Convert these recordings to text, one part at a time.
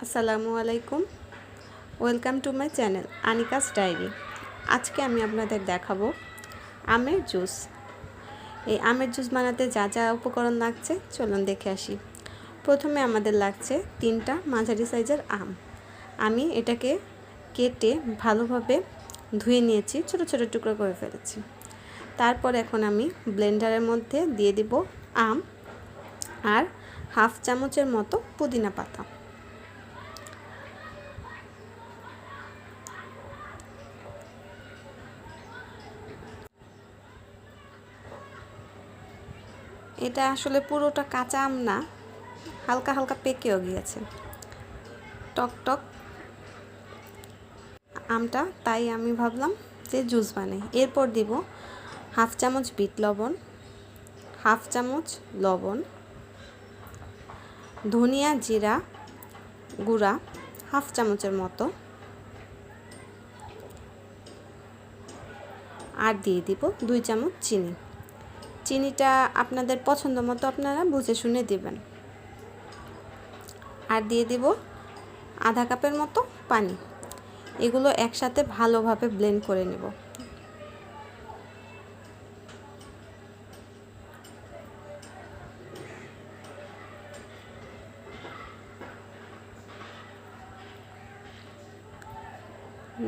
আসসালামু আলাইকুম, welcome to my channel Anika's diary. আজকে আমি আপনাদের দেখাবো আমের জুস। এই আমের জুস বানাতে যা যা উপকরণ লাগছে চলুন দেখে আসি। প্রথমে আমাদের লাগছে 3টা মাঝারি সাইজের আম। আমি এটাকে কেটে ভালোভাবে ধুয়ে নিয়েছি, ছোট ছোট টুকরো করে ফেলেছি। তারপর এখন আমি ব্লেন্ডারের মধ্যে দিয়ে দিব আম আর হাফ চামচের মতো পুদিনা পাতা। এটা আসলে পুরোটা কাঁচা আম না, হালকা হালকা পেকেও গিয়েছে, টক টক আমটা, তাই আমি ভাবলাম যে জুস বানাই। এরপর দিব হাফ চামচ বিট লবণ, হাফ চামচ লবণ, ধনিয়া জিরা গুঁড়া হাফ চামচের মতো, আর দিয়ে দিব 2 চামচ চিনি। চিনিটা আপনাদের পছন্দ মতো আপনারা বুঝে শুনে দিবেন। আর দিয়ে দিব আধা কাপের মতো পানি। এগুলো একসাথে ভালোভাবে ব্লেন্ড করে নেব।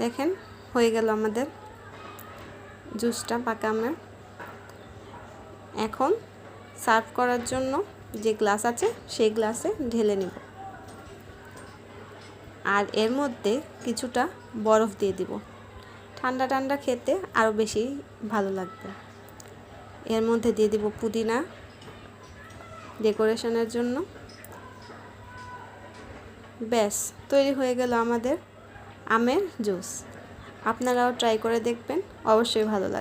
দেখেন হয়ে গেল আমাদের জুসটা পাকা আমের। এখন সার্ভ করার জন্য যে গ্লাস আছে সেই গ্লাসে ঢেলে নিব, আর এর মধ্যে কিছুটা বরফ দিয়ে দিব। ঠান্ডা ঠান্ডা খেতে আরও বেশি ভালো লাগবে। এর মধ্যে দিয়ে দিব পুদিনা ডেকোরেশনের জন্য। ব্যাস তৈরি হয়ে গেল আমাদের আমের জুস। আপনারাও ট্রাই করে দেখবেন, অবশ্যই ভালো লাগবে।